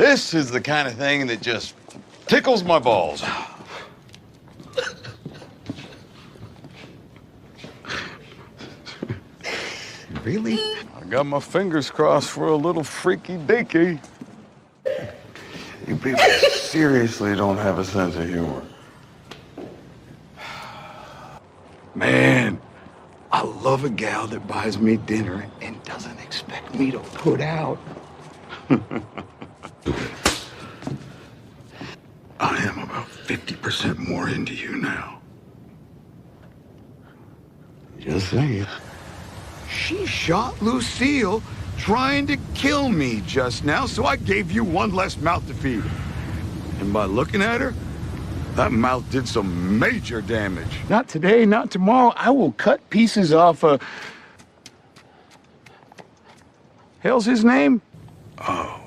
This is the kind of thing that just tickles my balls. Really? I got my fingers crossed for a little freaky deaky. You people seriously don't have a sense of humor. Man, I love a gal that buys me dinner and doesn't expect me to put out. I am about 50% more into you now. Just saying. She shot Lucille trying to kill me just now, so I gave you one less mouth to feed. And by looking at her, that mouth did some major damage. Not today, not tomorrow. I will cut pieces off hell's his name? Oh.